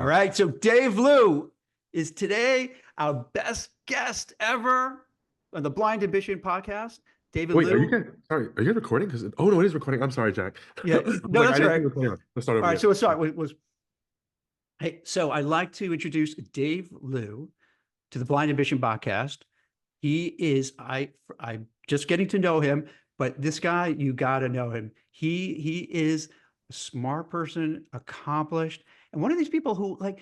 All Jack. right. So Dave Liu is today our best guest ever on the Blind Ambition podcast. David Wait, are you Liu. guys, sorry, are you guys recording? Because, oh no, it is recording. I'm sorry, Jack. Yeah. I'm No, like, I that's all didn't see right. recording on. Let's start All over right. So again. let's start. Hey, so I'd like to introduce Dave Liu to the Blind Ambition podcast. He is I'm just getting to know him, but this guy, you got to know him. He is a smart person, accomplished, and one of these people who like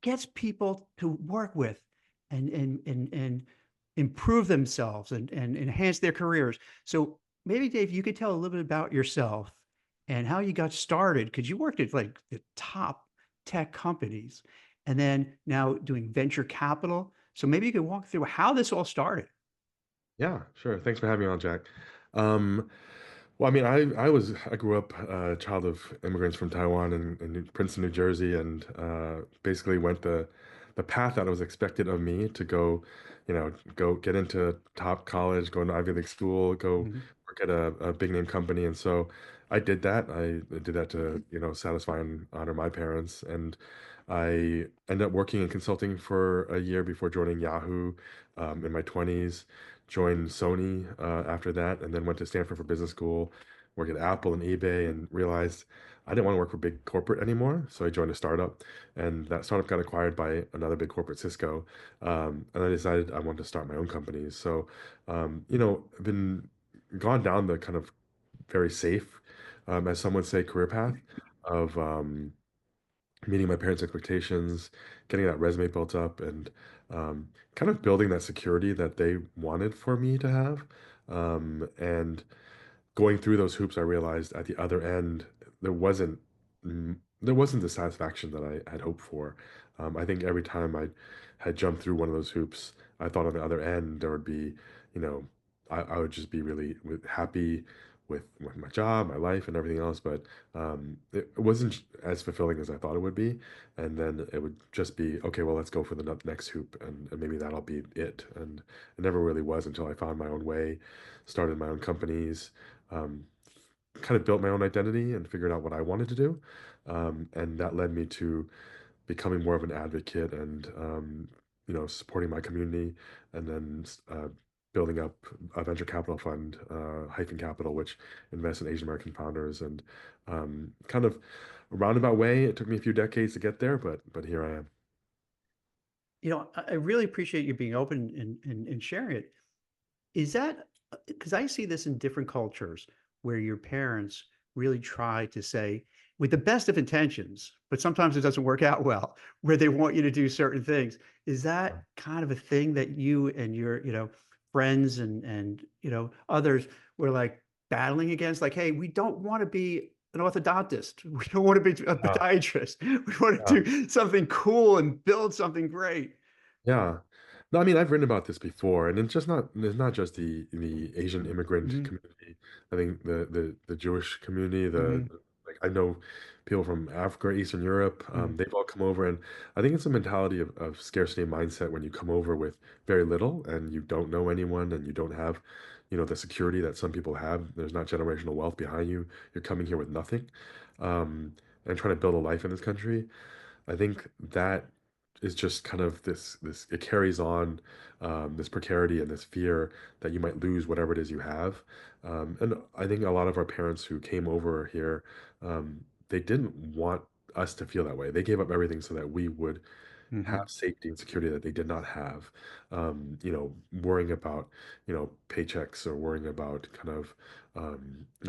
gets people to work with and improve themselves and enhance their careers. So maybe Dave, you could tell a little bit about yourself and how you got started because you worked at like the top tech companies and then now doing venture capital. So maybe you could walk through how this all started. Yeah, sure. Thanks for having me on, Jack. Um, well, I mean, I grew up a child of immigrants from Taiwan and in Princeton, New Jersey, and basically went the path that was expected of me to go, go get into top college, go into Ivy League school, go Mhm. work at a big name company, and so I did that. I did that to, satisfy and honor my parents, and I ended up working in consulting for a year before joining Yahoo in my 20s. Joined Sony after that, and then went to Stanford for business school, worked at Apple and eBay, and realized I didn't want to work for big corporate anymore. So I joined a startup, and that startup got acquired by another big corporate, Cisco. And I decided I wanted to start my own company. So, I've been gone down the kind of very safe, as some would say, career path of meeting my parents' expectations, getting that resume built up, and kind of building that security that they wanted for me to have. And going through those hoops, I realized at the other end there wasn't there wasn't the satisfaction that I had hoped for. I think every time I had jumped through one of those hoops, I thought on the other end there would be, you know, I would just be really happy with my job, my life, and everything else. But it wasn't as fulfilling as I thought it would be. And then it would just be, okay, well, let's go for the next hoop, and maybe that'll be it. And it never really was until I found my own way, started my own companies, um, kind of built my own identity and figured out what I wanted to do. And that led me to becoming more of an advocate and, supporting my community, and then building up a venture capital fund, Hyphen Capital, which invests in Asian American founders. And kind of a roundabout way, it took me a few decades to get there, but here I am. I really appreciate you being open and sharing it. Is that because I see this in different cultures where your parents really try to say, with the best of intentions, but sometimes it doesn't work out well, where they want you to do certain things. Is that kind of a thing that you and your, friends and others were like battling against? Like, hey, we don't want to be an orthodontist. We don't want to be a Yeah, podiatrist. We want yeah. to do something cool and build something great. Yeah. No, I mean, I've written about this before, and it's not just the Asian immigrant Hmm. community. I think the Jewish community, Hmm. like I know people from Africa, Eastern Europe, Hmm. they've all come over, and I think it's a mentality of scarcity mindset when you come over with very little and you don't know anyone and you don't have, the security that some people have. There's not generational wealth behind you. You're coming here with nothing, and trying to build a life in this country. I think that is just kind of this it carries on, this precarity and this fear that you might lose whatever it is you have. And I think a lot of our parents who came over here, they didn't want us to feel that way. They gave up everything so that we would have Hmm. safety and security that they did not have. Worrying about, paychecks, or worrying about kind of,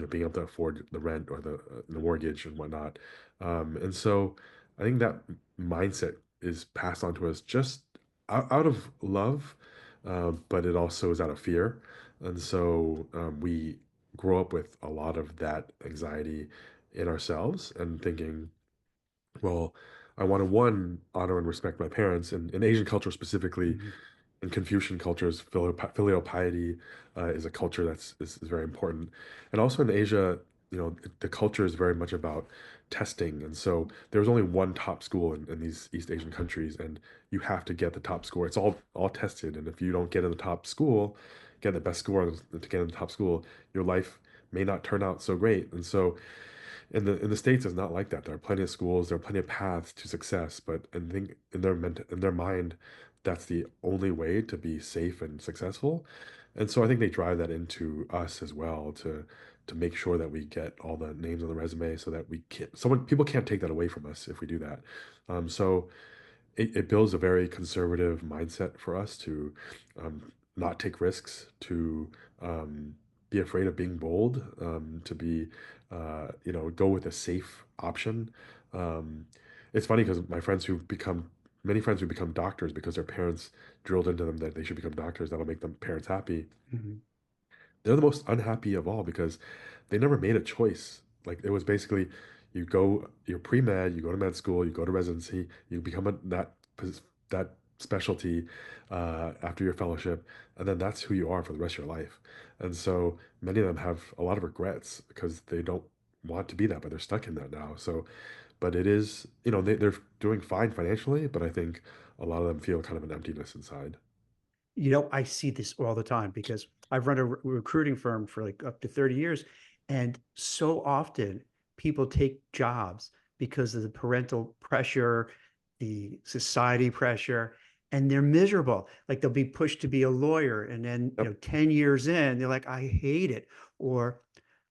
being able to afford the rent or the mortgage and whatnot. And so I think that mindset is passed on to us just out of love, but it also is out of fear. And so we grow up with a lot of that anxiety in ourselves and thinking, well, I want to, one, honor and respect my parents. And in Asian culture specifically, Hmm. in Confucian cultures, filial piety is a culture is very important. And also in Asia, the culture is very much about testing. And so there's only one top school in these East Asian countries, and you have to get the top score. It's all tested. And if you don't get in the top school, get the best score to get in the top school, your life may not turn out so great. And so In the States, it's not like that. There are plenty of schools, there are plenty of paths to success, but I think in their mind, that's the only way to be safe and successful. And so I think they drive that into us as well to make sure that we get all the names on the resume so that we can't someone people can't take that away from us if we do that. So it builds a very conservative mindset for us to not take risks, to be afraid of being bold, to be, go with a safe option. Um, it's funny because many friends who become doctors because their parents drilled into them that they should become doctors. That'll make them parents happy. Mhm. They're the most unhappy of all because they never made a choice. Like it was basically you're pre-med, you go to med school, you go to residency, you become that specialty after your fellowship, and then that's who you are for the rest of your life. And so many of them have a lot of regrets because they don't want to be that, but they're stuck in that now. So, but it is, they're doing fine financially, but I think a lot of them feel kind of an emptiness inside. I see this all the time because I've run a recruiting firm for like up to 30 years. And so often people take jobs because of the parental pressure, the society pressure, and they're miserable. Like they'll be pushed to be a lawyer. And then, Yep. 10 years in, they're like, I hate it. Or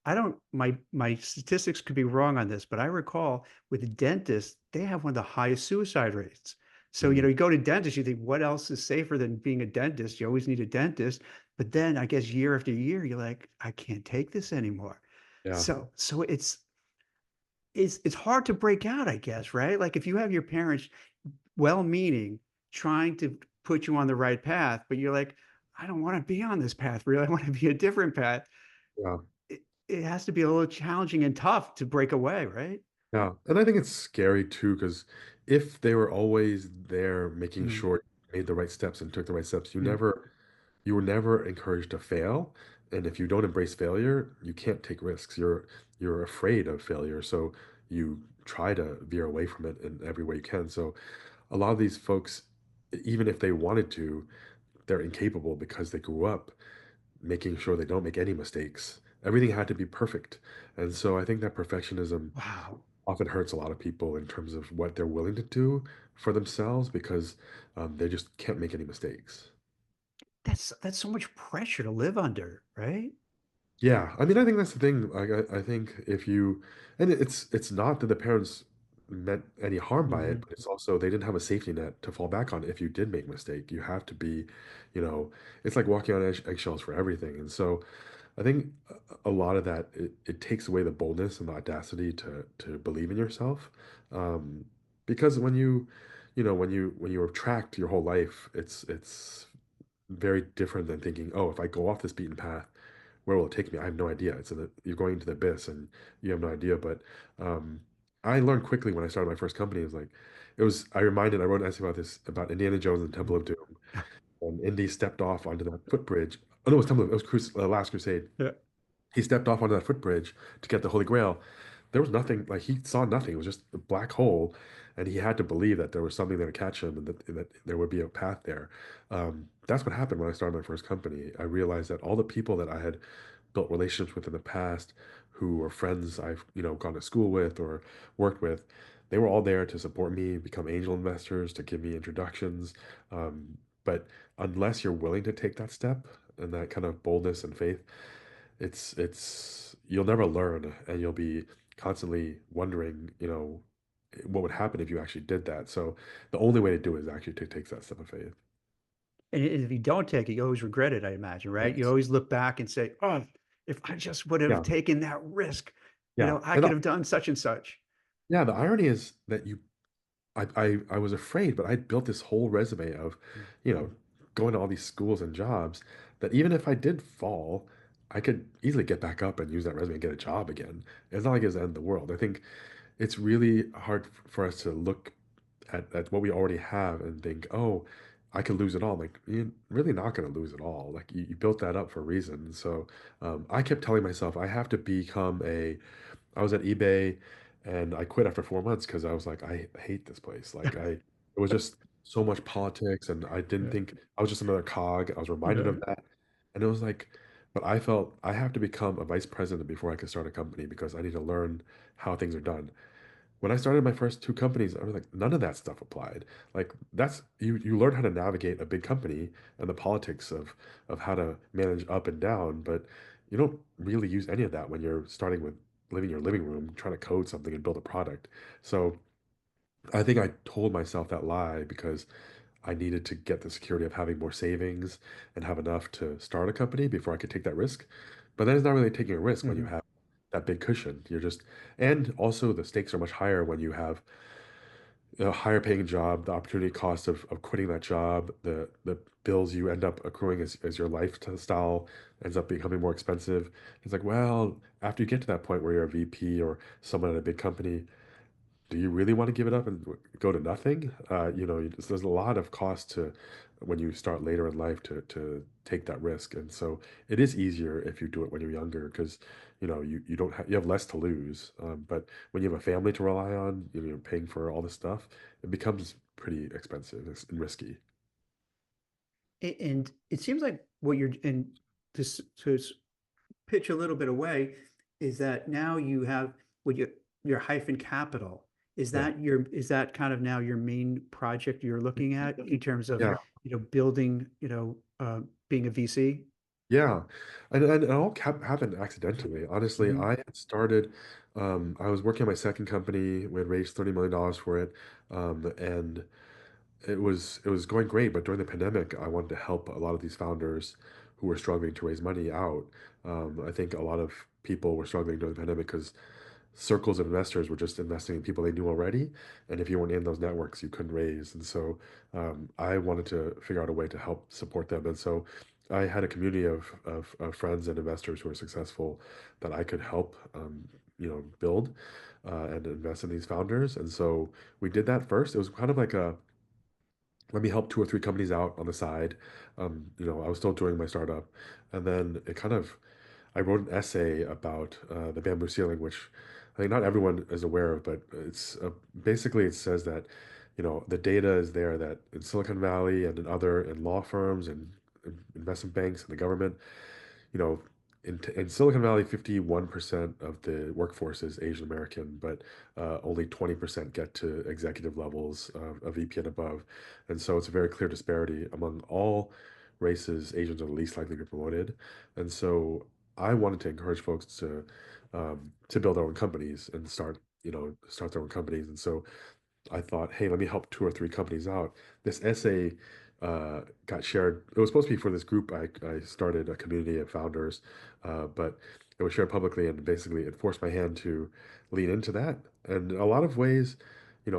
I don't, my statistics could be wrong on this, but I recall with dentists, they have one of the highest suicide rates. So, Mhm. you go to dentist, you think, what else is safer than being a dentist? You always need a dentist. But then I guess year after year, you're like, I can't take this anymore. Yeah. So it's hard to break out, I guess, right? Like if you have your parents well-meaning, trying to put you on the right path, but you're like, I don't want to be on this path, really. I want to be a different path. Yeah. It has to be a little challenging and tough to break away, right? Yeah, and I think it's scary too, because if they were always there making Mm, sure you made the right steps and took the right steps, mm. you were never encouraged to fail. And if you don't embrace failure, you can't take risks. You're afraid of failure, so you try to veer away from it in every way you can. So a lot of these folks, even if they wanted to, they're incapable because they grew up making sure they don't make any mistakes. Everything had to be perfect. And so I think that perfectionism Wow. often hurts a lot of people in terms of what they're willing to do for themselves because they just can't make any mistakes. That's so much pressure to live under, right? Yeah, I mean, I think that's the thing. Like, I think if you, and it's not that the parents meant any harm by it, Mhm. but it's also they didn't have a safety net to fall back on if you did make a mistake. You have to be, you know, it's like walking on eggshells for everything. And so I think a lot of that it takes away the boldness and the audacity to believe in yourself, um, because when you were tracked your whole life, it's very different than thinking, oh, if I go off this beaten path, where will it take me? I have no idea. You're going into the abyss and you have no idea. But um, I learned quickly when I started my first company. I wrote an essay about this about Indiana Jones and Temple Mhm. of Doom. And Indy stepped off onto that footbridge. Oh no, it was Last Crusade. Yeah. He stepped off onto that footbridge to get the Holy Grail. There was nothing, like he saw nothing. It was just a black hole, and he had to believe that there was something there to catch him and that there would be a path there. That's what happened when I started my first company. I realized that all the people that I had built relationships with in the past, who were friends I've gone to school with or worked with, they were all there to support me, become angel investors, to give me introductions. But unless you're willing to take that step and that kind of boldness and faith, it's you'll never learn, and you'll be constantly wondering, what would happen if you actually did that. So the only way to do it is actually to take that step of faith. And if you don't take it, you always regret it, I imagine, right? You Yes. always look back and say, oh, if I just would have Yeah. taken that risk, Yeah. I could have done such and such. The irony is that I was afraid, but I built this whole resume of, Mm. you know, going to all these schools and jobs that even if I did fall, I could easily get back up and use that resume and get a job again. It's not like it's the end of the world. I think it's really hard for us to look at what we already have and think, oh, I could lose it all. Like, you're really not going to lose it all. Like, you built that up for a reason. So I kept telling myself, I was at eBay and I quit after 4 months because I was like, I hate this place. It was just so much politics and I didn't Yeah. think I was just another cog. I was reminded of Yeah. that. And it was like, But I felt I have to become a vice president before I could start a company because I need to learn how things are done. When I started my first two companies, I was like, none of that stuff applied. Like that's you learn how to navigate a big company and the politics of how to manage up and down, but you don't really use any of that when you're starting with living in your living room, trying to code something and build a product. So I think I told myself that lie because I needed to get the security of having more savings and have enough to start a company before I could take that risk. But then it's not really taking a risk when you Mhm. have that big cushion. You're just, and also the stakes are much higher when you have a higher paying job, the opportunity cost of quitting that job, the bills you end up accruing as your lifestyle ends up becoming more expensive. It's like, well, after you get to that point where you're a VP or someone at a big company, do you really want to give it up and go to nothing? There's a lot of cost to when you start later in life to take that risk, and so it is easier if you do it when you're younger because you don't have you have less to lose. But when you have a family to rely on, you're paying for all this stuff, it becomes pretty expensive and risky. And it seems like what you're and to pitch a little bit away is that now you have what your hyphen capital. Yeah, Is that kind of now your main project you're looking at in terms of yeah. building, being a VC? Yeah, and it all happened accidentally. Honestly, Hmm. I had started. I was working on my second company. We had raised $30 million for it, and it was going great. But during the pandemic, I wanted to help a lot of these founders who were struggling to raise money out. I think a lot of people were struggling during the pandemic because circles of investors were just investing in people they knew already, and if you weren't in those networks, you couldn't raise. And so I wanted to figure out a way to help support them. And so I had a community of friends and investors who were successful that I could help, build and invest in these founders. And so we did that first. It was kind of like a let me help two or three companies out on the side. I was still doing my startup, and then it kind of I wrote an essay about the bamboo ceiling, which I think not everyone is aware of, but it's basically it says that the data is there that in Silicon Valley and in law firms and investment banks and the government, you know, in Silicon Valley, 51% of the workforce is Asian American, but only 20% get to executive levels of VP and above. And so it's a very clear disparity among all races. Asians are the least likely to be promoted. And so I wanted to encourage folks to build their own companies and start their own companies. And so I thought, hey, let me help two or three companies out. This essay got shared. It was supposed to be for this group. I started a community of founders, but it was shared publicly, and basically it forced my hand to lean into that. And in a lot of ways,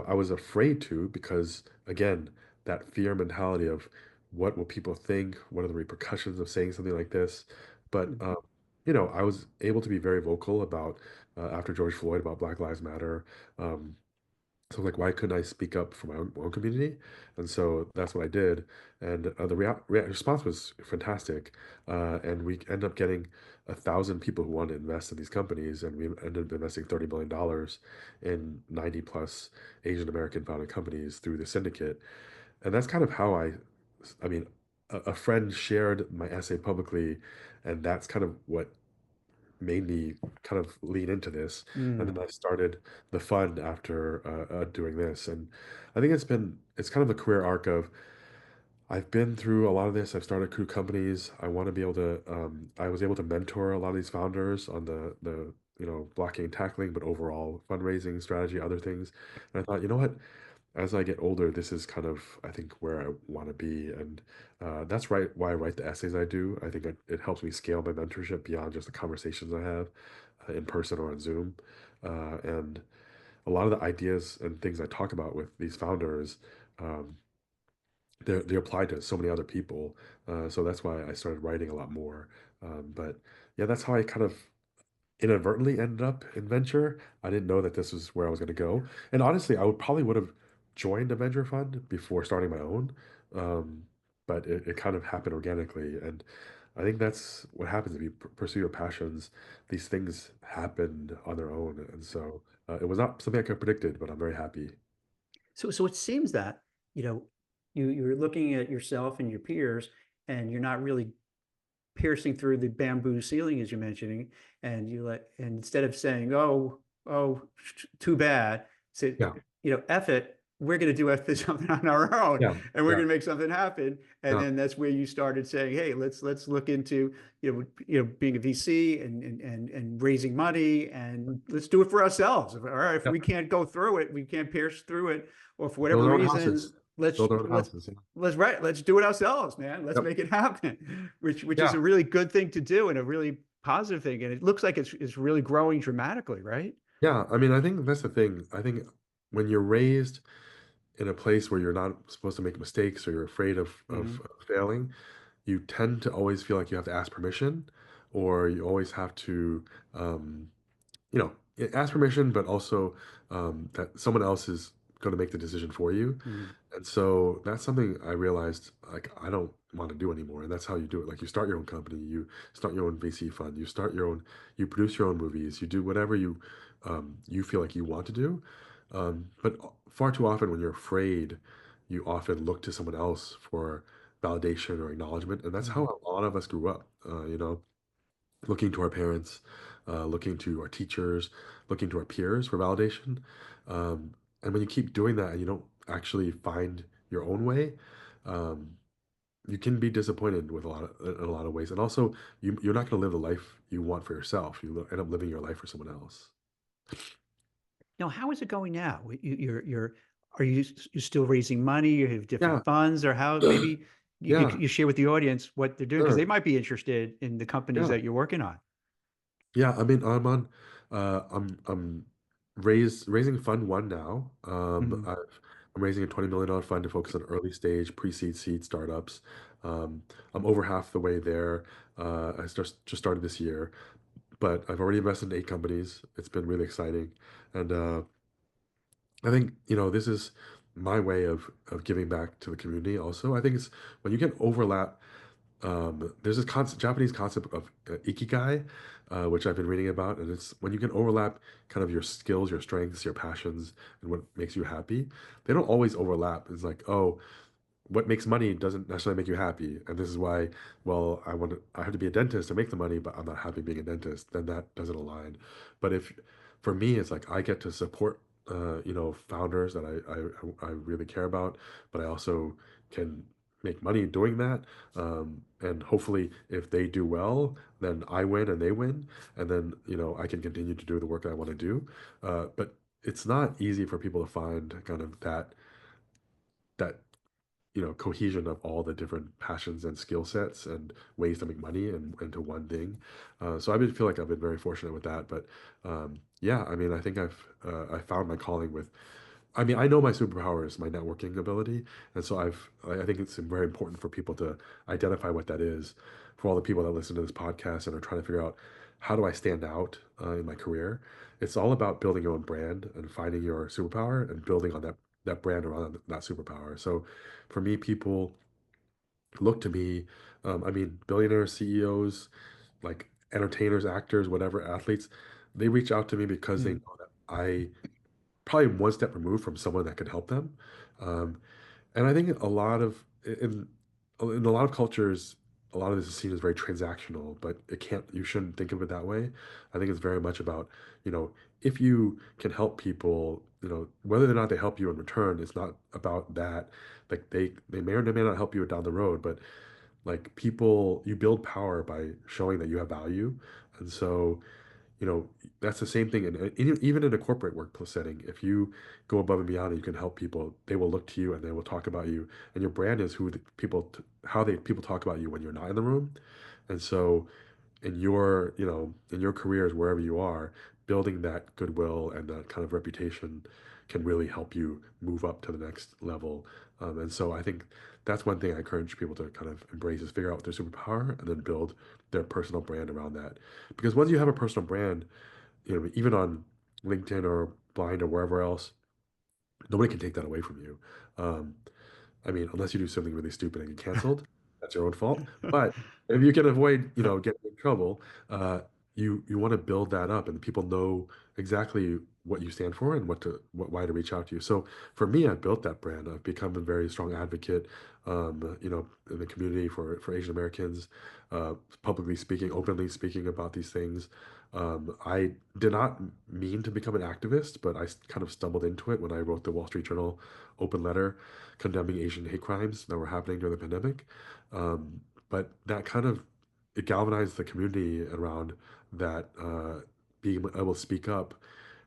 I was afraid to because, again, that fear mentality of what will people think? What are the repercussions of saying something like this? But, I was able to be very vocal about, after George Floyd, about Black Lives Matter. Um, so like, why couldn't I speak up for my own community? And so that's what I did. And the response was fantastic. And we ended up getting 1,000 people who wanted to invest in these companies, and we ended up investing $30 million in 90 plus Asian American founded companies through the syndicate. And that's kind of how I mean, a friend shared my essay publicly, and that's kind of what made me kind of lean into this. And then Mm. I started the fund after doing this. And I think it's kind of a career arc of I've been through a lot of this. I've started two companies. I want to be able to, I was able to mentor a lot of these founders on the blocking and tackling, but overall fundraising strategy, other things. And I thought, you know what? As I get older, this is kind of, I think, where I want to be. And that's right why I write the essays I do. I think it helps me scale my mentorship beyond just the conversations I have in person or on Zoom. And a lot of the ideas and things I talk about with these founders, um, they apply to so many other people. So that's why I started writing a lot more. But yeah, that's how I kind of inadvertently ended up in venture. I didn't know that this was where I was going to go. And honestly, I would have joined a venture fund before starting my own. Um, but it kind of happened organically. And I think that's what happens if you pursue your passions. These things happen on their own. And so it was not something I could have predicted, but I'm very happy. So it seems that, you're looking at yourself and your peers, and you're not really piercing through the bamboo ceiling, as you're mentioning, and and instead of saying, oh, too bad, say, Yeah, F it, we're going to do something on our own, yeah, and we're yeah, going to make something happen. And yeah. then that's where you started saying, hey, let's look into, being a VC and raising money, and let's do it for ourselves. All right, if Yeah. we can't go through it, we can't pierce through it, or for Build whatever our own reason, houses. Build our own houses. Yeah. let's do it ourselves, man. Let's Yep. make it happen, which is Yeah. a really good thing to do and a really positive thing. And it looks like it's really growing dramatically, right? Yeah. I mean, I think that's the thing. I think when you're raised in a place where you're not supposed to make mistakes or you're afraid of Hmm. failing, you tend to always feel like you have to ask permission, or you always have to, um, ask permission, but also that someone else is going to make the decision for you. Hmm. And so that's something I realized like I don't want to do anymore. And that's how you do it. Like you start your own company, you start your own VC fund, you produce your own movies, you do whatever you feel like you want to do. But far too often when you're afraid, you often look to someone else for validation or acknowledgement. And that's how Hmm. a lot of us grew up. Looking to our parents, looking to our teachers, looking to our peers for validation. And when you keep doing that and you don't actually find your own way, um, you can be disappointed with in a lot of ways. And also, you're not going to live the life you want for yourself. End up living your life for someone else. Now, how is it going now? Are you still raising money? You have Yeah, different funds, or how? Maybe yeah, you share with the audience what they're doing because they sure. might be interested in the companies Yeah. that you're working on. Yeah, I mean, I'm raising fund one now. Hmm. I'm raising a $20 million fund to focus on early stage, pre-seed, seed startups. Um, I'm over half the way there. I just started this year, but I've already invested in 8 companies. It's been really exciting, and I think this is my way of giving back to the community. Also, I think it's when you can overlap there's this Japanese concept of ikigai, which I've been reading about, and it's when you can overlap kind of your skills, your strengths, your passions, and what makes you happy. They don't always overlap. It's like, oh, what makes money doesn't necessarily make you happy, and this is why, well, I have to be a dentist to make the money, but I'm not happy being a dentist. Then that doesn't align. But if for me, it's like I get to support, founders that I really care about, but I also can make money doing that. And hopefully, if they do well, then I win and they win, and then I can continue to do the work I want to do. But it's not easy for people to find kind of that cohesion of all the different passions and skill sets and ways to make money and into one thing. So feel like I've been very fortunate with that. But yeah, I mean, I think I found my calling with. I mean, I know my superpower is my networking ability, and so I think it's very important for people to identify what that is. For all the people that listen to this podcast and are trying to figure out how do I stand out in my career, it's all about building your own brand and finding your superpower and building on that brand around that superpower. So for me, people look to me. I mean, billionaires, CEOs, like entertainers, actors, whatever, athletes, they reach out to me because they Hmm. know that I probably one step removed from someone that could help them. Um, and I think in a lot of cultures, a lot of this is seen as very transactional, but you shouldn't think of it that way. I think it's very much about, you know, if you can help people, whether or not they help you in return, it's not about that. Like they may or may not help you down the road, but like people, you build power by showing that you have value. And so you know that's the same thing even in a corporate workplace setting. If you go above and beyond and you can help people, they will look to you and they will talk about you, and your brand is how they people talk about you when you're not in the room. And so in your careers wherever you are, building that goodwill and that kind of reputation can really help you move up to the next level. And so I think that's one thing I encourage people to kind of embrace is figure out their superpower and then build their personal brand around that. Because once you have a personal brand, even on LinkedIn or Blind or wherever else, nobody can take that away from you. Um, I mean, unless you do something really stupid and get canceled, that's your own fault. But if you can avoid, getting in trouble, you want to build that up, and people know exactly what you stand for and why to reach out to you. So for me, I built that brand. I've become a very strong advocate, in the community for Asian Americans, uh, publicly speaking, openly speaking about these things. I did not mean to become an activist, but kind of stumbled into it when I wrote the Wall Street Journal open letter condemning Asian hate crimes that were happening during the pandemic. Um, but that kind of it galvanized the community around that, being able to speak up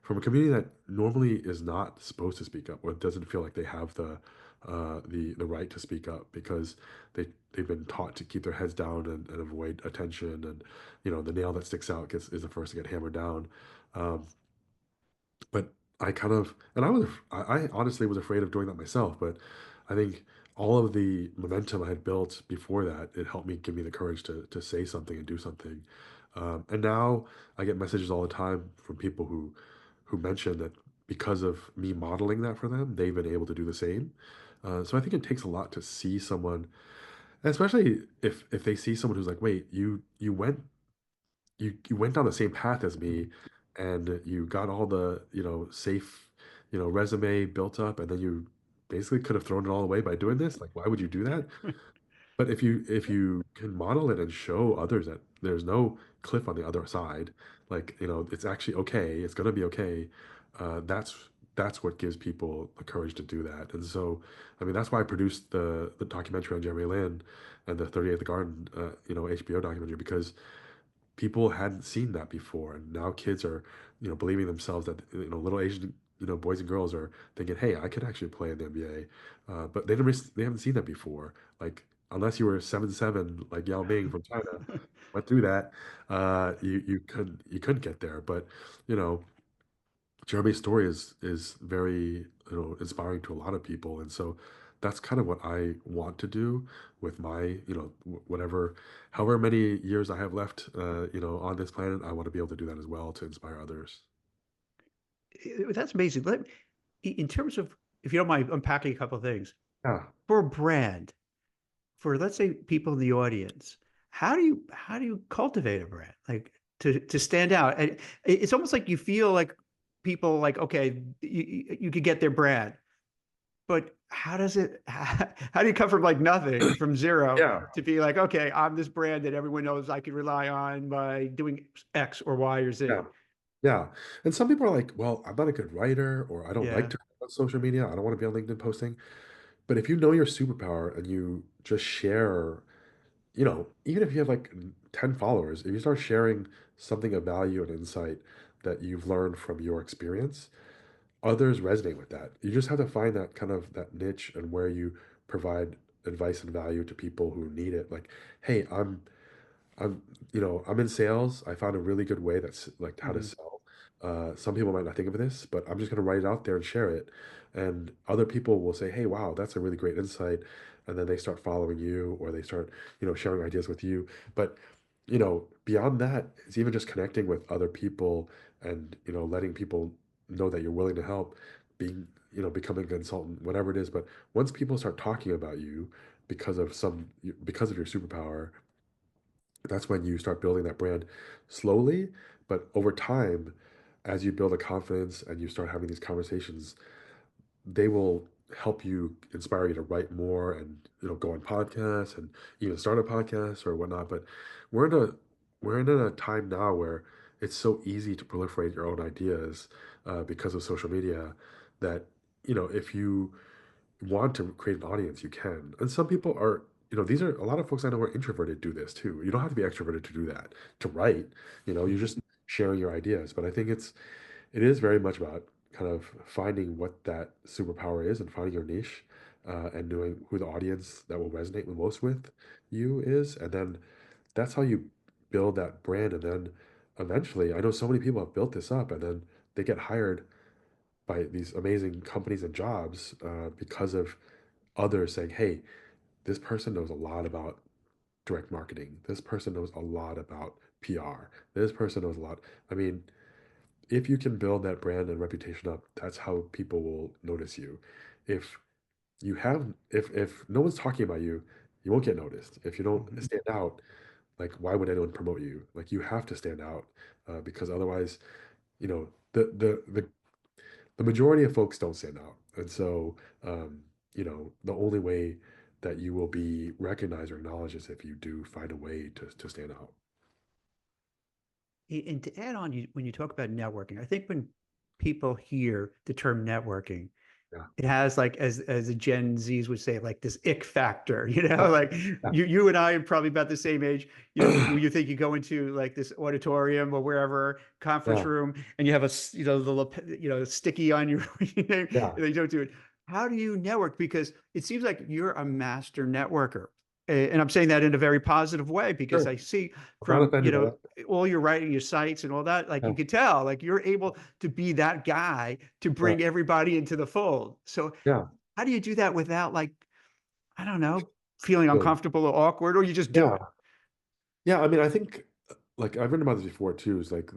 from a community that normally is not supposed to speak up or doesn't feel like they have the right to speak up because they've been taught to keep their heads down and avoid attention, and the nail that sticks out is the first to get hammered down. um, but I kind of, and I honestly was afraid of doing that myself, but I think all of the momentum I had built before that, it helped me give me the courage to say something and do something. And now I get messages all the time from people who mention that because of me modeling that for them, they've been able to do the same. So I think it takes a lot to see someone, especially if they see someone who's like, wait, you went down the same path as me, and you got all the safe resume built up, and then you basically could have thrown it all away by doing this. Like, why would you do that? But if you can model it and show others that there's no cliff on the other side, like, it's actually okay, it's gonna be okay. That's what gives people the courage to do that. And so, I mean, that's why I produced the documentary on Jeremy Lin and the 38th Garden, HBO documentary, because people hadn't seen that before, and now kids are believing themselves that little Asian boys and girls are thinking, hey, I could actually play in the NBA, but they haven't seen that before. Like, unless you were 7'7" like Yao Ming from China, went through that, you couldn't get there. But you know Jeremy's story is very inspiring to a lot of people, and so that's kind of what I want to do with my whatever, however many years I have left on this planet. I want to be able to do that as well to inspire others. That's amazing. In terms of, if you don't mind unpacking a couple of things, Yeah, for a brand, for let's say people in the audience, how do you cultivate a brand like to stand out? And it's almost like you feel like people like, okay, you could get their brand, but how do you come from like nothing, from zero, yeah, to be like, okay, I'm this brand that everyone knows I can rely on by doing X or Y or yeah, Z? yeah. And some people are like, well, I'm not a good writer, or I don't like Yeah. to write on social media. I don't want to be on LinkedIn posting. But if you know your superpower and you just share, even if you have like 10 followers, if you start sharing something of value and insight that you've learned from your experience, others resonate with that. You just have to find that kind of that niche and where you provide advice and value to people who need it. Like, hey, I'm, I'm in sales. I found a really good way that's like how to Mhm. sell. Some people might not think of this, but I'm just going to write it out there and share it. And other people will say, hey, wow, that's a really great insight. And then they start following you, or they start, sharing ideas with you. But, beyond that, it's even just connecting with other people and, letting people know that you're willing to help, being, becoming a consultant, whatever it is. But once people start talking about you because of your superpower, that's when you start building that brand slowly, but over time, as you build a confidence and you start having these conversations, they will help you, inspire you to write more and go on podcasts and even start a podcast or whatnot. But we're in a we're in a time now where it's so easy to proliferate your own ideas, because of social media, that if you want to create an audience, you can. And some people are, these are a lot of folks I know are introverted do this too. You don't have to be extroverted to do that, to write, you're just sharing your ideas. But I think it is very much about kind of finding what that superpower is and finding your niche, and knowing who the audience that will resonate the most with you is. And then that's how you build that brand. And then eventually, I know so many people have built this up, and then they get hired by these amazing companies and jobs, because of others saying, hey, this person knows a lot about direct marketing. This person knows a lot about PR. This person knows a lot. I mean, if you can build that brand and reputation up, that's how people will notice you. If if no one's talking about you, you won't get noticed. If you don't Mhm. stand out, Like, why would anyone promote you? Like, you have to stand out, because otherwise, you know, the majority of folks don't stand out. And so, the only way that you will be recognized or acknowledged is if you do find a way to stand out. And to add on, when you talk about networking, I think when people hear the term networking, Yeah. it has like as the Gen Zs would say, like this ick factor, Yeah. like Yeah. you and I are probably about the same age. You think you go into like this auditorium or wherever conference Yeah. room and you have the sticky on your name Yeah. and you don't do it. How do you network? Because it seems like you're a master networker. And I'm saying that in a very positive way because Sure. I see I'm not from, offended by that. all your writing, your sites and all that, like Yeah. you could tell, like you're able to be that guy to Yeah. bring everybody into the fold. So Yeah. how do you do that without like, I don't know, feeling Really. uncomfortable or awkward, or you just do Yeah. it? Yeah. I mean, I think, like, I've written about this before too, is like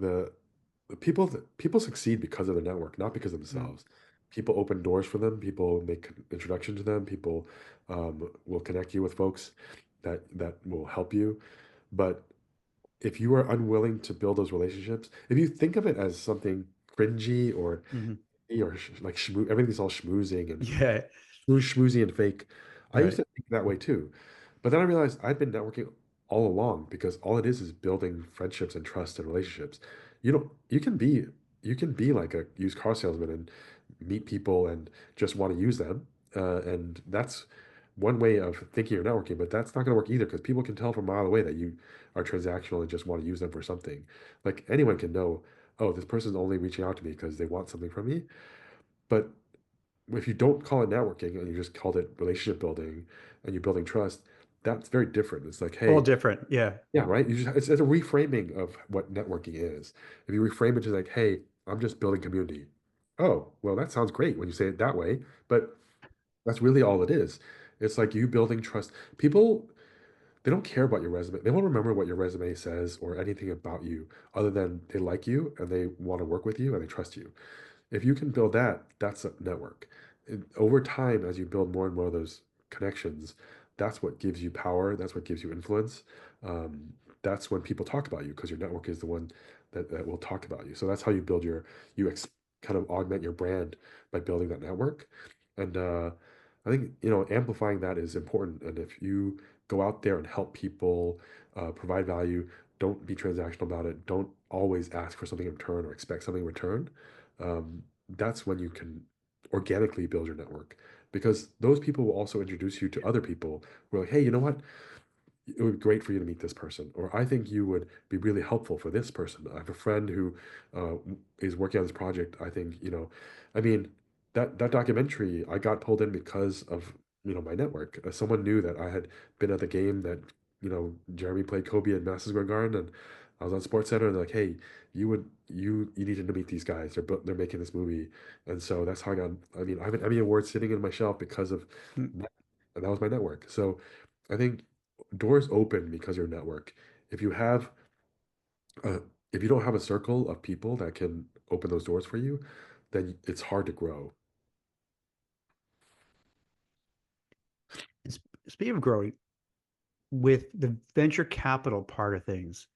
people succeed because of the network, not because of Mm, themselves. People open doors for them. People make introduction to them. People, will connect you with folks that will help you. But if you are unwilling to build those relationships, if you think of it as something cringy mhm. like everything's all schmoozing and Yeah, schmoozy and fake, I used right. to think that way too. But then I realized I've been networking all along because all it is building friendships and trust and relationships. You don't, you can be like a used car salesman and meet people and just want to use them. And that's one way of thinking you're networking, but that's not going to work either because people can tell from a mile away that you are transactional and just want to use them for something. Like anyone can know, oh, this person's only reaching out to me because they want something from me. But if you don't call it networking and you just called it relationship building and you're building trust, that's very different. It's like, All hey, different. Yeah. yeah, right. It's a reframing of what networking is. If you reframe it to like, hey, I'm just building community. Oh, well, that sounds great when you say it that way, but that's really all it is. It's like you building trust. People, they don't care about your resume. They won't remember what your resume says or anything about you other than they like you and they want to work with you and they trust you. If you can build that, that's a network. Over time, as you build more and more of those connections, that's what gives you power. That's what gives you influence. Um, that's when people talk about you because your network is the one that will talk about you. So that's how you build kind of augment your brand by building that network. And I think, amplifying that is important. And if you go out there and help people, provide value, don't be transactional about it. Don't always ask for something in return or expect something in return. That's when you can organically build your network because those people will also introduce you to other people who are like, hey, you know what? It would be great for you to meet this person, or I think you would be really helpful for this person. I have a friend who is working on this project. I think, I mean, that documentary I got pulled in because of my network. Someone knew that I had been at the game that Jeremy played Kobe at Madison Square Garden, and I was on Sports Center, and they're like, hey, you needed to meet these guys. They're making this movie, and so that's how I got. I mean, I have an Emmy Award sitting in my shelf because of Mm. that, and that was my network. So I think doors open because of your network. If you have uh, if you don't have a circle of people that can open those doors for you, then it's hard to grow. Speaking of growing, with the venture capital part of things,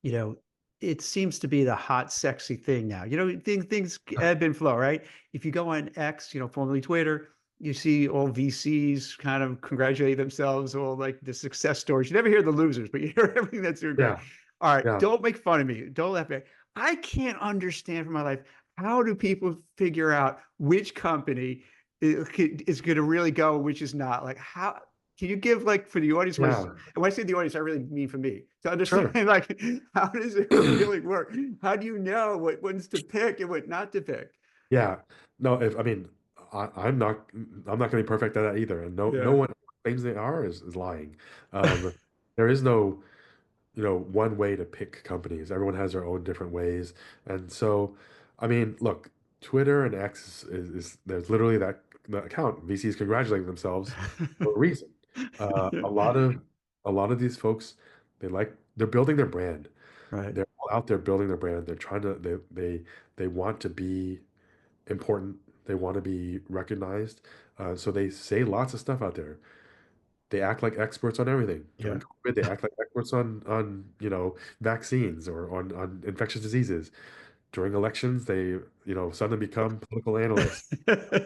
you know, it seems to be the hot, sexy thing now. Things ebb and flow, right? If you go on X, formerly Twitter, you see all VCs kind of congratulate themselves, all like the success stories. You never hear the losers, but you hear everything that's doing great. Yeah, All right, yeah, don't make fun of me. Don't laugh at me. I can't understand for my life, how do people figure out which company is going to really go, which is not? Like, how can you give, like, for the audience, yeah. and when I say the audience, I really mean for me to understand, Sure. like, how does it really work? How do you know what ones to pick and what not to pick? Yeah. No, if I mean, I'm not gonna be perfect at that either. And no Yeah. one claims they are is lying. Um, there is no, one way to pick companies. Everyone has their own different ways. And so, I mean, look, Twitter and X there's literally the account, VCs congratulating themselves for a reason. A lot of these folks, they're building their brand. Right. They're all out there building their brand. They're trying to they want to be important. They want to be recognized. So they say lots of stuff out there. they act like experts on everything. During Yeah. COVID, they act like experts on vaccines or on infectious diseases. During elections, they suddenly become political analysts.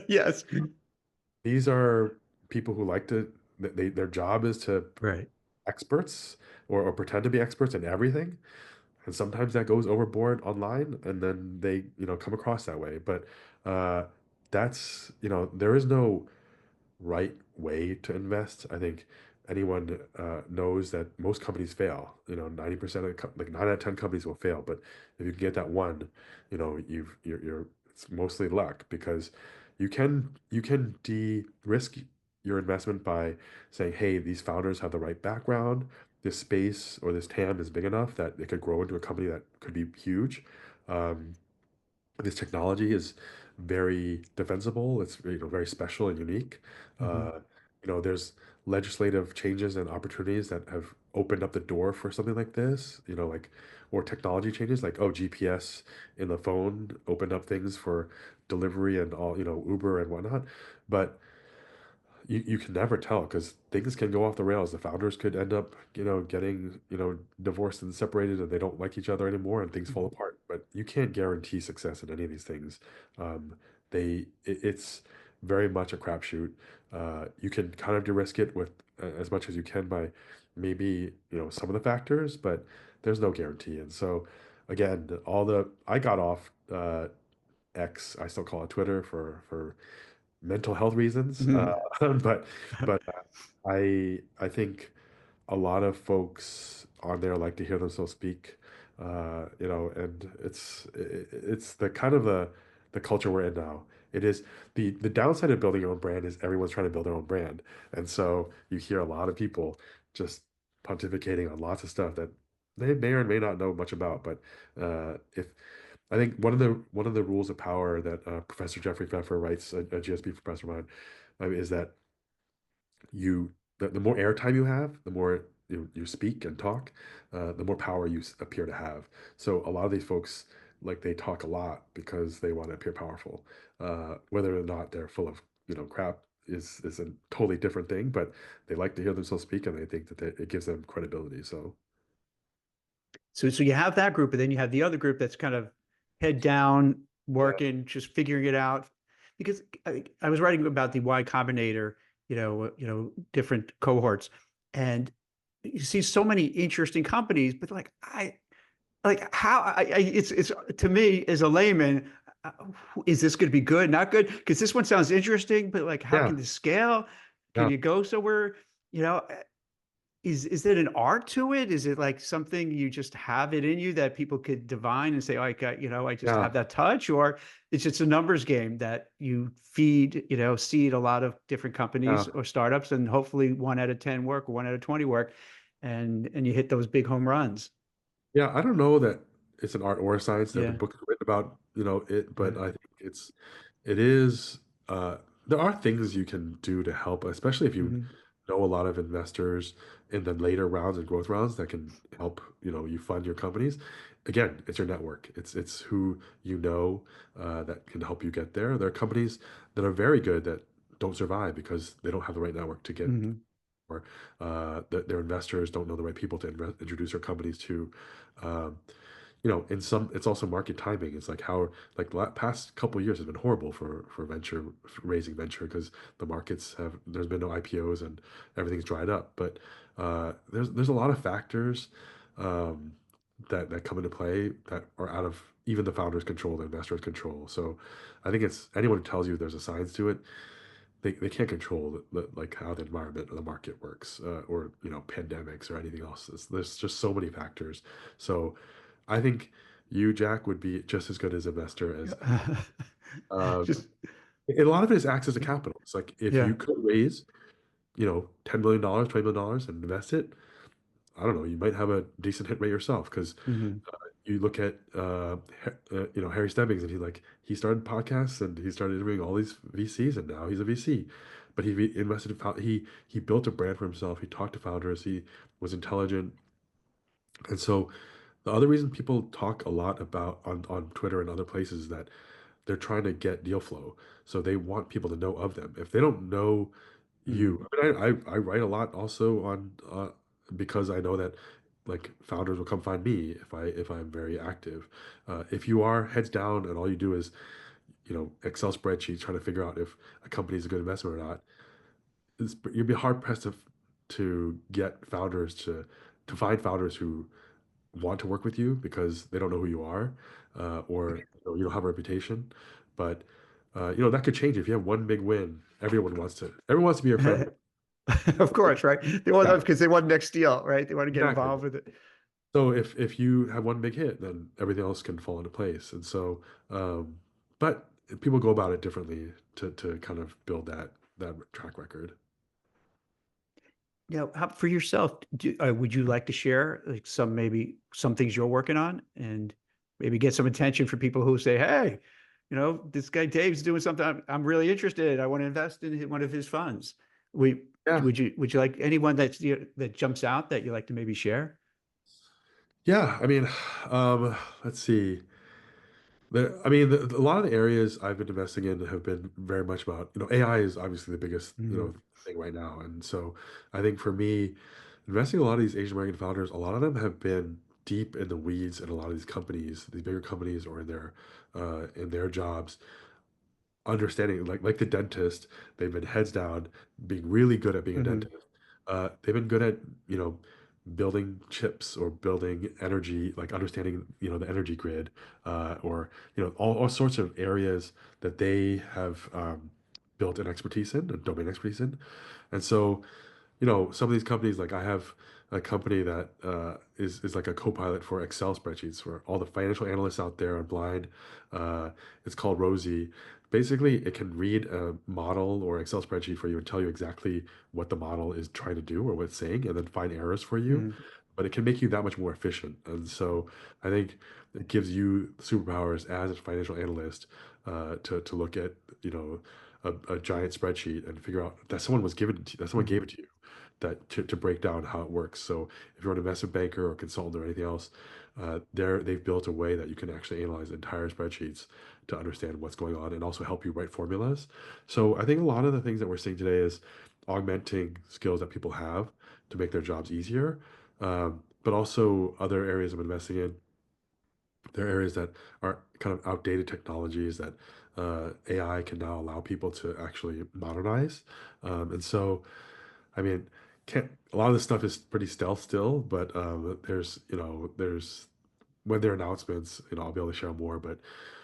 Yes. These are people who like to their job is to Right. experts or pretend to be experts in everything. And sometimes that goes overboard online, and then they come across that way. But uh, that's there is no right way to invest. I think anyone knows that most companies fail. 90% of like 9 out of 10 companies will fail. But if you can get that one, you're it's mostly luck because you can de-risk your investment by saying, hey, these founders have the right background. This space or this TAM is big enough that it could grow into a company that could be huge. Um, this technology is very defensible. It's very special and unique. Hmm. Uh, there's legislative changes and opportunities that have opened up the door for something like this. Like or technology changes like GPS in the phone opened up things for delivery and all Uber and whatnot. But you can never tell because things can go off the rails. The founders could end up, getting, divorced and separated and they don't like each other anymore and things fall apart. But you can't guarantee success in any of these things. Um, it's very much a crapshoot. You can kind of de-risk it with as much as you can by maybe, some of the factors, but there's no guarantee. And so again, I got off X, I still call it Twitter for mental health reasons. Hmm. But I think a lot of folks on there like to hear themselves speak, and it's the kind of the culture we're in now. It is the downside of building your own brand is everyone's trying to build their own brand, and so you hear a lot of people just pontificating on lots of stuff that they may or may not know much about. But if I think one of the rules of power that Professor Jeffrey Pfeffer writes, a GSP professor of mine, is that the more airtime you have, the more you speak and talk, the more power you appear to have. So a lot of these folks like they talk a lot because they want to appear powerful. Whether or not they're full of crap is a totally different thing, but they like to hear themselves speak and they think that it gives them credibility. So So you have that group, and then you have the other group that's kind of head down, yeah, working, just figuring it out. Because I was writing about the Y Combinator, different cohorts, and you see so many interesting companies, but like how it's to me as a layman, uh, is this going to be good, not good? Because this one sounds interesting, but like, how yeah, can this scale? Can yeah. you go somewhere? You know, is it an art to it? Is it like something you just have it in you that people could divine and say, oh, I just Yeah, have that touch, or it's just a numbers game that you feed, seed a lot of different companies yeah, or startups, and hopefully 1 out of 10 work or 1 out of 20 work, and you hit those big home runs. yeah. I don't know that it's an art or a science. There have been Yeah. books written about it, but Yeah. I think it is. There are things you can do to help, especially if you Hmm. know a lot of investors in the later rounds and growth rounds that can help you fund your companies. Again, it's your network. It's who that can help you get there. There are companies that are very good that don't survive because they don't have the right network to get, Hmm. or their investors don't know the right people to introduce their companies to. Um, in some, it's also market timing. It's like how like the past couple of years has been horrible for venture raising venture because there's been no IPOs and everything's dried up. But there's a lot of factors um, that come into play that are out of even the founder's control, the investor's control. So I think it's anyone who tells you there's a science to it, they can't control like how the environment or the market works, or pandemics or anything else. There's just so many factors. So I think you, Jack, would be just as good as investor as uh, Just and a lot of it is access to capital. It's like if yeah. you could raise $10 million, $20 million and invest it, I don't know, you might have a decent hit rate yourself because Hmm. you look at Harry Stebbings, and he started podcasts and he started interviewing all these VCs and now he's a VC. But invested in he built a brand for himself. He talked to founders. He was intelligent. And so the other reason people talk a lot about on Twitter and other places is that they're trying to get deal flow. So they want people to know of them. If they don't know Mm. you. I mean, I write a lot also on because I know that like founders will come find me if I'm very active. If you are heads down and all you do is Excel spreadsheets trying to figure out if a company is a good investment or not, you'd be hard pressed to get founders to find founders who want to work with you because they don't know who you are, or you don't have a reputation. But that could change if you have one big win. Everyone wants to be your friend. Of course, right? They want Yeah, because they want next deal, right? They want to get exactly. involved with it. So if you have one big hit, then everything else can fall into place. And so, but people go about it differently to kind of build that track record. For yourself, would you like to share like maybe some things you're working on and maybe get some attention for people who say, "Hey, this guy Dave's doing something. I'm really interested. I want to invest in one of his funds." We Yeah, would you like anyone that jumps out that you like to maybe share? yeah. I mean, let's see. I mean, a lot of the areas I've been investing in have been very much about, AI is obviously the biggest, Mhm. thing right now. And so I think for me, investing in a lot of these Asian American founders, a lot of them have been deep in the weeds in a lot of these companies, these bigger companies, or in their jobs, understanding like the dentist, they've been heads down, being really good at being a Mhm. dentist. They've been good at, building chips or building energy, like understanding, the energy grid, or all sorts of areas that they have built an expertise in, a domain expertise in. And so some of these companies, like I have a company that is like a co-pilot for Excel spreadsheets for all the financial analysts out there on Blind. It's called Rosie. Basically, it can read a model or Excel spreadsheet for you and tell you exactly what the model is trying to do or what it's saying, and then find errors for you. Mhm. But it can make you that much more efficient. And so I think it gives you superpowers as a financial analyst to look at a giant spreadsheet and figure out that someone Mhm. gave it to you to break down how it works. So if you're an investment banker or consultant or anything else, they've built a way that you can actually analyze entire spreadsheets to understand what's going on and also help you write formulas. So I think a lot of the things that we're seeing today is augmenting skills that people have to make their jobs easier, but also other areas I'm investing in. There are areas that are kind of outdated technologies that AI can now allow people to actually modernize. And so I mean, can't a lot of this stuff is pretty stealth still, but there's when there are announcements, I'll be able to share more. But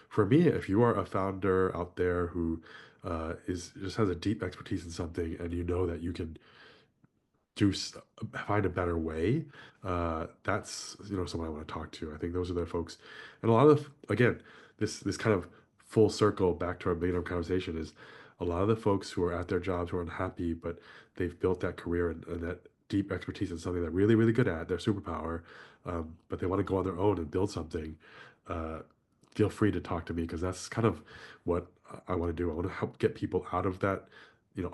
for me, if you are a founder out there who is just has a deep expertise in something, and you know that you can do find a better way, that's someone I want to talk to. I think those are the folks, and a lot of again, this kind of full circle back to our beginning of conversation is a lot of the folks who are at their jobs who are unhappy, but they've built that career and that deep expertise in something they're really really good at, their superpower, but they want to go on their own and build something. Uh, Feel free to talk to me because that's kind of what I want to do. I want to help get people out of that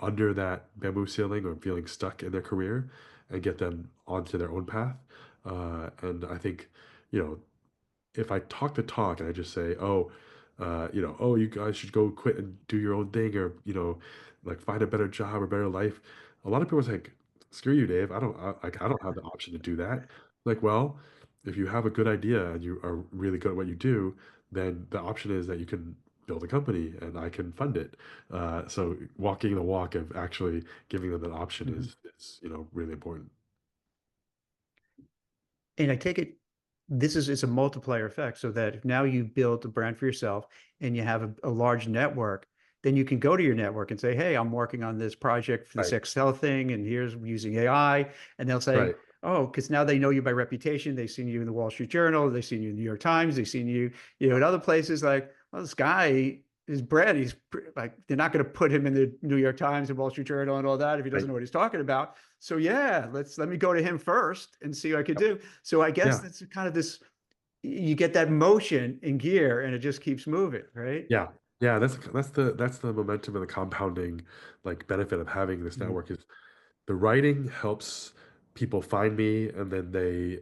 under that bamboo ceiling or feeling stuck in their career and get them onto their own path. And I think, you know, if I talk the talk and I just say, oh, oh, you guys should go quit and do your own thing or, like find a better job or better life. A lot of people are like, screw you, Dave. I don't have the option to do that. Like, well, if you have a good idea and you are really good at what you do, then the option is that you can build a company and I can fund it. So walking the walk of actually giving them that option Mhm. is really important. And I take it this is it's a multiplier effect so that if now you've built a brand for yourself and you have a large network, then you can go to your network and say, "Hey, I'm working on this project for this Right. Excel thing, and here's using AI." And they'll say, Right. "Oh, because now they know you by reputation. They've seen you in the Wall Street Journal, they've seen you in the New York Times, they've seen you, in other places. Like, well, this guy is Brad. Like they're not going to put him in the New York Times and Wall Street Journal and all that if he doesn't Right. know what he's talking about. So yeah, let me go to him first and see what I could Yep. do." So I guess Yeah. that's kind of this you get that motion in gear and it just keeps moving, right? Yeah. Yeah, that's the momentum and the compounding like benefit of having this Mhm. network is the writing helps people find me and then they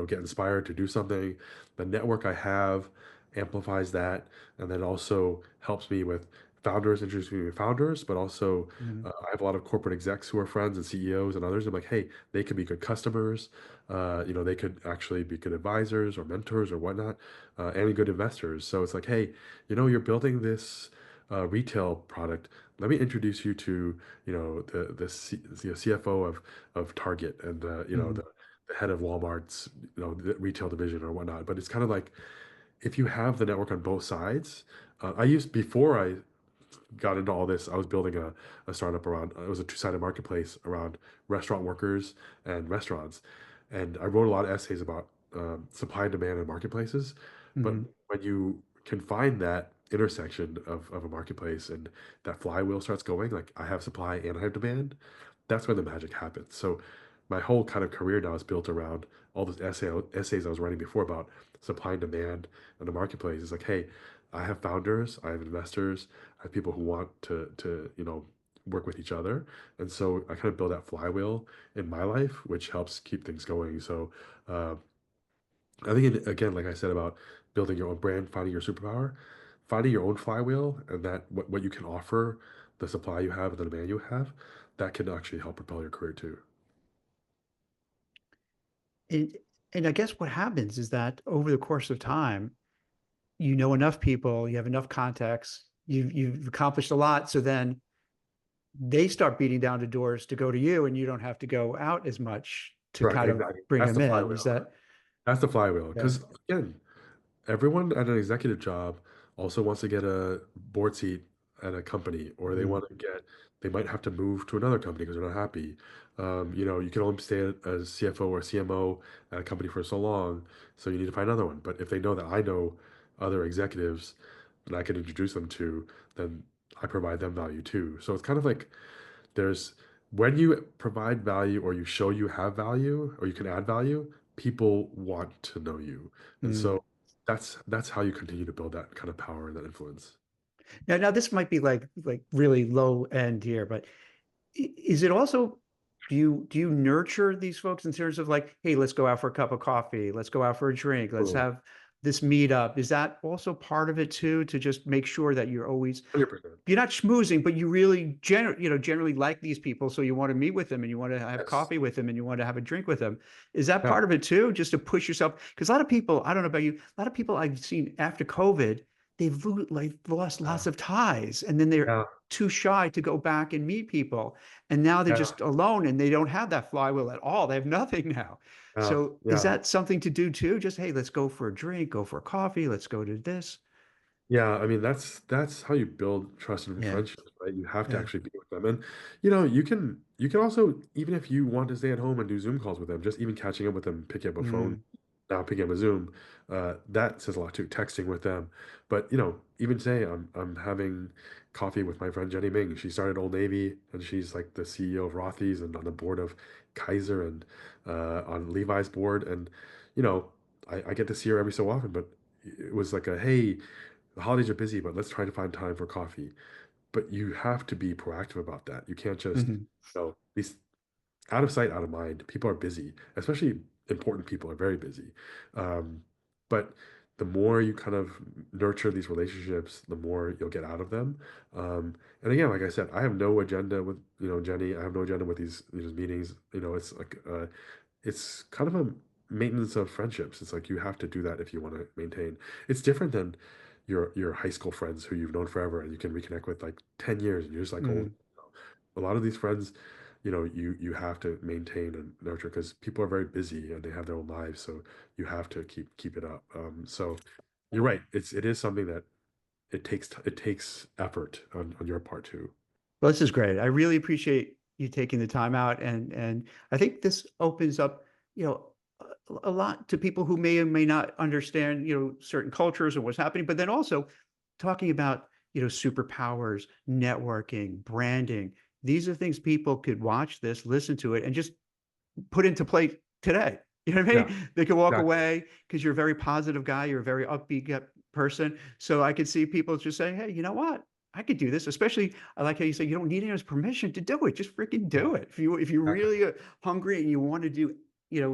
get inspired to do something. The network I have amplifies that and then also helps me with founders introduce me to founders, but also Mhm. I have a lot of corporate execs who are friends and CEOs and others. I'm like, hey, they could be good customers. They could actually be good advisors or mentors or whatnot, and good investors. So it's like, hey, you're building this retail product. Let me introduce you to, the CFO of Target and Mhm. the head of Walmart's, the retail division or whatnot. But it's kind of like if you have the network on both sides. I used before I got into all this, I was building a startup around, it was a two-sided marketplace around restaurant workers and restaurants. And I wrote a lot of essays about supply and demand in marketplaces. But Mhm. when you can find that intersection of a marketplace and that flywheel starts going, like I have supply and I have demand, that's when the magic happens. So my whole kind of career now is built around all those essays I was writing before about supply and demand in the marketplace. It's like, hey, I have founders, I have investors, I have people who want to work with each other, and so I kind of build that flywheel in my life, which helps keep things going. So uh, I think again, like I said about building your own brand, finding your superpower, finding your own flywheel, and that what you can offer, the supply you have, and the demand you have, that can actually help propel your career too. And, and I guess what happens is that over the course of time, you know enough people, you have enough contacts, you've accomplished a lot. So then they start beating down the doors to go to you, and you don't have to go out as much to Right, kind of exactly. bring That's the them in. Is flywheel. that That's the flywheel. yeah? Because again, everyone at an executive job also wants to get a board seat at a company, or Mhm. they might have to move to another company because they're not happy. You can only stay as CFO or CMO at a company for so long, so you need to find another one. But if they know that I know other executives that I can introduce them to, then I provide them value too. So it's kind of like there's when you provide value or you show you have value or you can add value, people want to know you. And Mm. so that's how you continue to build that kind of power and that influence. Now this might be like really low end here, but is it also do you nurture these folks in terms of like, hey, let's go out for a cup of coffee, let's go out for a drink, let's Totally. have this meetup? Is that also part of it too, to just make sure that you're always 100%. you're not schmoozing, but you really generally like these people, so you want to meet with them and you want to have Yes. coffee with them and you want to have a drink with them. Is that Yeah. part of it too, just to push yourself? Because a lot of people, I don't know about you, a lot of people I've seen after COVID, they've like lost Yeah. lots of ties, and then they're Yeah. too shy to go back and meet people, and now they're Yeah. just alone and they don't have that flywheel at all. They have nothing now. Yeah. So is Yeah. that something to do too? Just, hey, let's go for a drink, go for a coffee, let's go to this. Yeah, I mean that's how you build trust and Yeah, friendships, right? You have to yeah. actually be with them, and you can also, even if you want to stay at home and do Zoom calls with them, just even catching up with them, picking up a phone, Mm, now picking up a Zoom, that says a lot too. Texting with them, but even today I'm having coffee with my friend Jenny Ming. She started Old Navy, and she's like the CEO of Rothy's and on the board of Kaiser and on Levi's board, and you know I get to see her every so often, but it was like a hey, the holidays are busy, but let's try to find time for coffee. But you have to be proactive about that. You can't just, mhm. these out of sight, out of mind. People are busy, especially important people are very busy. Um, but the more you kind of nurture these relationships, the more you'll get out of them. And again, like I said, I have no agenda with, Jenny. I have no agenda with these meetings. It's like it's kind of a maintenance of friendships. It's like you have to do that if you want to maintain. It's different than your high school friends who you've known forever and you can reconnect with like 10 years and you're just like old. Mhm. A lot of these friends, you have to maintain and nurture because people are very busy and they have their own lives. So you have to keep it up. So you're right. It is something that it takes effort on your part too. Well, this is great. I really appreciate you taking the time out, and I think this opens up, a lot to people who may or may not understand, certain cultures and what's happening, but then also talking about, superpowers, networking, branding. These are things people could watch this, listen to it, and just put into play today. You know what I Yeah, mean? They can walk exactly. away because you're a very positive guy. You're a very upbeat person. So I could see people just saying, hey, you know what? I could do this. Especially, I like how you say you don't need anyone's permission to do it. Just freaking Yeah, do it. If you're exactly. really hungry and you want to do,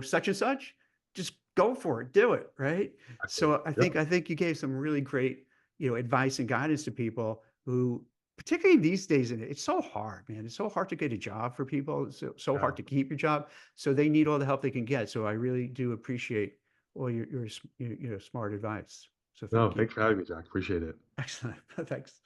such and such, just go for it. Do it. Right. Exactly. So I Yep. think I think you gave some really great, advice and guidance to people who particularly these days, and it's so hard, man. It's so hard to get a job for people. It's so Yeah. hard to keep your job. So they need all the help they can get. So I really do appreciate all your smart advice. So No, thank you. thanks for having me, Jack. Appreciate it. Excellent. Thanks.